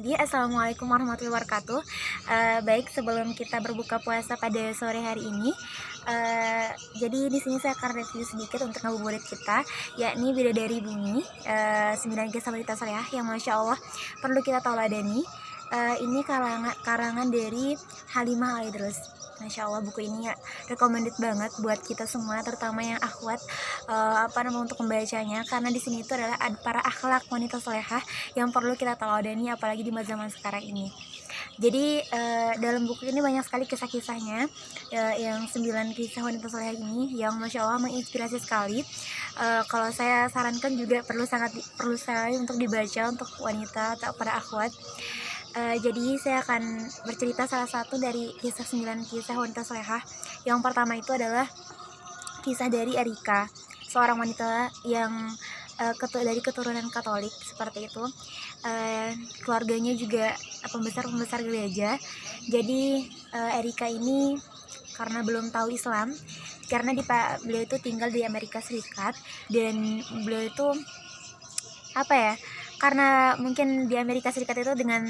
Jadi assalamualaikum warahmatullahi wabarakatuh. Baik, sebelum kita berbuka puasa pada sore hari ini, jadi di sini saya akan review sedikit untuk ngabuburit kita, yakni Bidadari Bumi, 9 kisah wanita salehah yang masya Allah perlu kita tauladani. Ini karangan dari Halimah Al-Idrus. Masya Allah, buku ini ya recommended banget buat kita semua, terutama yang akhwat untuk membacanya, karena di sini itu adalah para akhlak wanita salehah yang perlu kita teladani apalagi di zaman sekarang ini. Jadi dalam buku ini banyak sekali kisah-kisahnya, yang 9 kisah wanita salehah ini yang masya Allah menginspirasi sekali. Kalau saya sarankan juga perlu sekali untuk dibaca untuk wanita atau para akhwat. Jadi saya akan bercerita salah satu dari kisah 9 kisah wanita salehah. Yang pertama itu adalah kisah dari Erika, seorang wanita yang dari keturunan Katolik seperti itu. Keluarganya juga pembesar gereja. Jadi Erika ini karena belum tahu Islam, karena beliau itu tinggal di Amerika Serikat, dan beliau itu karena mungkin di Amerika Serikat itu dengan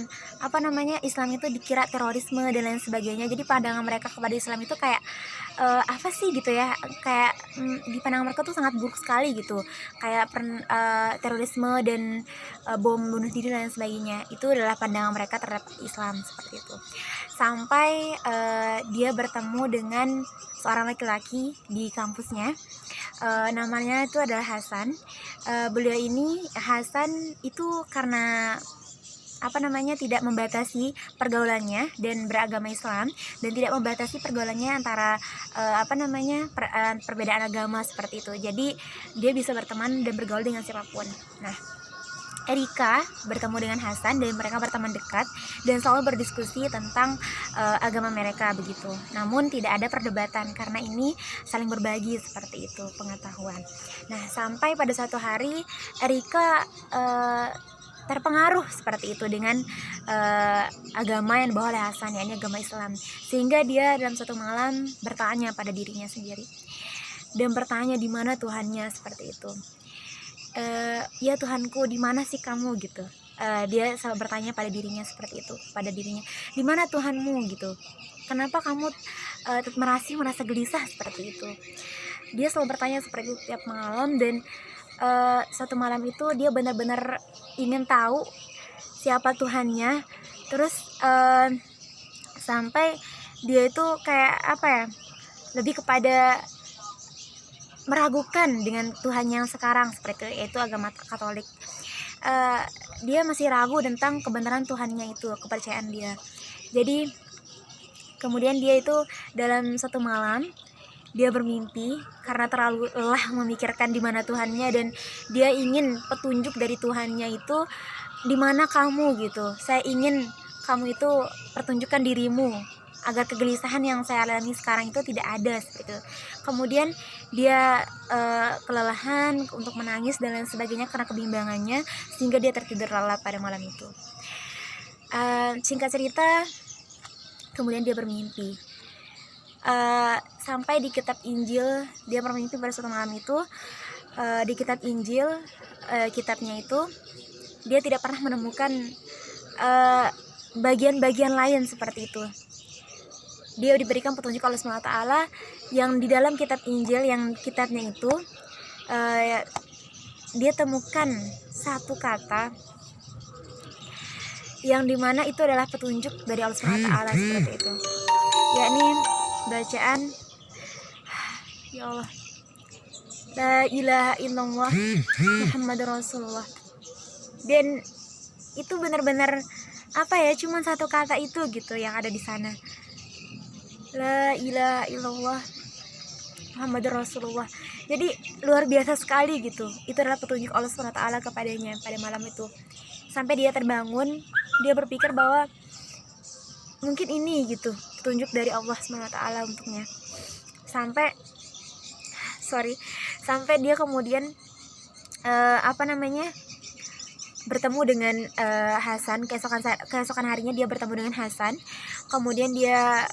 Islam itu dikira terorisme dan lain sebagainya. Jadi pandangan mereka kepada Islam itu kayak kayak di pandangan mereka tuh sangat buruk sekali gitu, kayak terorisme dan bom bunuh diri dan lain sebagainya. Itu adalah pandangan mereka terhadap Islam seperti itu. Sampai dia bertemu dengan seorang laki-laki di kampusnya. Namanya itu adalah Hasan. Beliau ini Hasan itu karena tidak membatasi pergaulannya dan beragama Islam, dan tidak membatasi pergaulannya antara perbedaan agama seperti itu. Jadi dia bisa berteman dan bergaul dengan siapapun. Nah, Erika bertemu dengan Hasan dan mereka berteman dekat dan selalu berdiskusi tentang agama mereka begitu. Namun tidak ada perdebatan karena ini saling berbagi seperti itu pengetahuan. Nah, sampai pada suatu hari Erika terpengaruh seperti itu dengan agama yang dibawa oleh Hasan, yakni agama Islam, sehingga dia dalam suatu malam bertanya pada dirinya sendiri dan bertanya di mana Tuhannya seperti itu. Ya Tuhanku, di mana sih kamu gitu. Dia selalu bertanya pada dirinya seperti itu, pada dirinya, di mana Tuhanmu gitu. Kenapa kamu merasa gelisah seperti itu? Dia selalu bertanya seperti itu tiap malam, dan satu malam itu dia benar-benar ingin tahu siapa Tuhannya. Terus sampai dia itu lebih kepada meragukan dengan Tuhan yang sekarang seperti itu, yaitu agama Katolik. Dia masih ragu tentang kebenaran Tuhannya itu, kepercayaan dia. Jadi kemudian dia itu dalam satu malam dia bermimpi karena terlalu lelah memikirkan di mana Tuhannya, dan dia ingin petunjuk dari Tuhannya itu, di mana kamu gitu. Saya ingin kamu itu pertunjukkan dirimu agar kegelisahan yang saya alami sekarang itu tidak ada seperti itu. Kemudian dia kelelahan untuk menangis dan lain sebagainya karena kebimbangannya, sehingga dia tertidur lelap pada malam itu. Singkat cerita, kemudian dia bermimpi. Sampai di kitab Injil, dia bermimpi pada suatu malam itu. Di kitab Injil, kitabnya itu dia tidak pernah menemukan bagian-bagian lain seperti itu. Dia diberikan petunjuk oleh Allah SWT yang di dalam kitab Injil, yang kitabnya itu dia temukan satu kata yang dimana itu adalah petunjuk dari Allah SWT seperti itu, yakni bacaan ya Allah, la ilaha illallah Muhammadur Rasulullah. Dan itu benar-benar cuman satu kata itu gitu yang ada di sana, la ilaha illallah Muhammadur Rasulullah. Jadi luar biasa sekali gitu. Itu adalah petunjuk Allah SWT kepadanya pada malam itu. Sampai dia terbangun, dia berpikir bahwa mungkin ini gitu petunjuk dari Allah SWT untuknya. Sampai dia kemudian bertemu dengan Hasan. Keesokan harinya dia bertemu dengan Hasan. Kemudian dia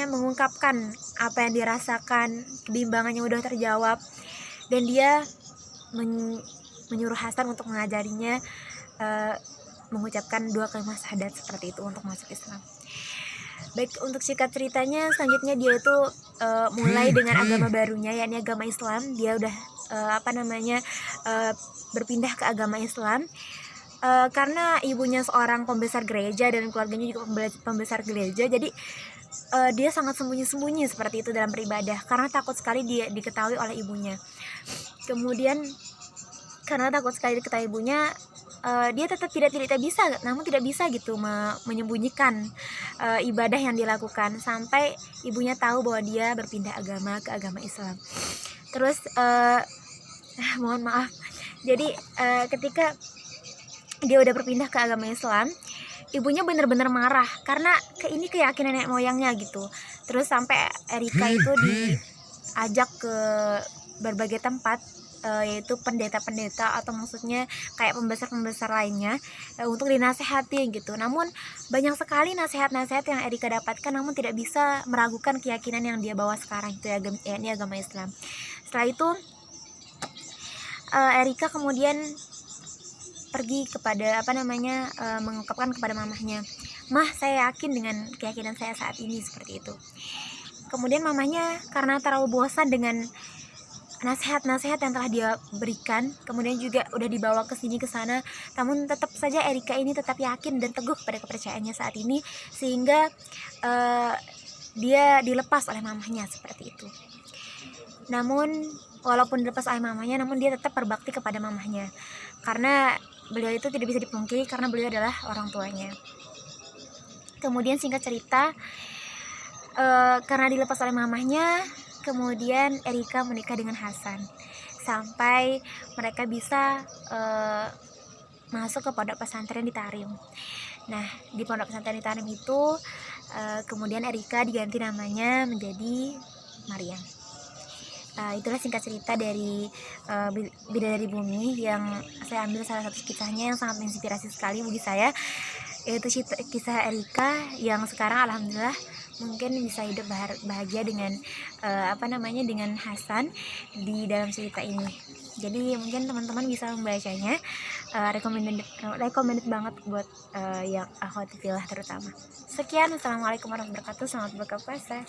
mengungkapkan apa yang dirasakan, kebimbangannya udah terjawab, dan dia menyuruh Hasan untuk mengajarinya mengucapkan 2 kalimat syahadat seperti itu untuk masuk Islam. Baik, untuk singkat ceritanya selanjutnya dia itu mulai dengan agama barunya, yakni agama Islam. Dia udah berpindah ke agama Islam karena ibunya seorang pembesar gereja dan keluarganya juga pembesar gereja. Jadi dia sangat sembunyi-sembunyi seperti itu dalam beribadah karena takut sekali dia diketahui oleh ibunya. Kemudian karena takut sekali diketahui ibunya, dia tetap tidak bisa gitu menyembunyikan ibadah yang dilakukan sampai ibunya tahu bahwa dia berpindah agama ke agama Islam. Terus mohon maaf, jadi ketika dia udah berpindah ke agama Islam, ibunya benar-benar marah karena ini keyakinan nenek moyangnya gitu. Terus sampai Erika itu diajak ke berbagai tempat, yaitu pendeta-pendeta atau maksudnya kayak pembesar-pembesar lainnya untuk dinasehati gitu. Namun banyak sekali nasihat-nasihat yang Erika dapatkan, namun tidak bisa meragukan keyakinan yang dia bawa sekarang itu yakni agama Islam. Setelah itu Erika kemudian pergi kepada mengungkapkan kepada mamahnya, "Mah, saya yakin dengan keyakinan saya saat ini," seperti itu. Kemudian mamahnya karena terlalu bosan dengan nasihat-nasihat yang telah dia berikan, kemudian juga udah dibawa ke sini ke sana, namun tetap saja Erika ini tetap yakin dan teguh pada kepercayaannya saat ini, sehingga dia dilepas oleh mamahnya seperti itu. Namun walaupun dilepas oleh mamahnya, namun dia tetap berbakti kepada mamahnya karena beliau itu tidak bisa dipungkiri karena beliau adalah orang tuanya. Kemudian singkat cerita, karena dilepas oleh mamahnya, kemudian Erika menikah dengan Hasan sampai mereka bisa masuk ke pondok pesantren di Tarim. Nah, di pondok pesantren di Tarim itu kemudian Erika diganti namanya menjadi Maryam. Itulah singkat cerita dari Bidadari Bumi yang saya ambil salah satu kisahnya yang sangat menginspirasi sekali bagi saya, yaitu kisah Erika yang sekarang alhamdulillah mungkin bisa hidup bahagia dengan dengan Hasan di dalam cerita ini. Jadi mungkin teman-teman bisa membacanya, recommended banget buat yang akhwati fillah terutama. Sekian, assalamualaikum warahmatullahi wabarakatuh, selamat berbuka puasa.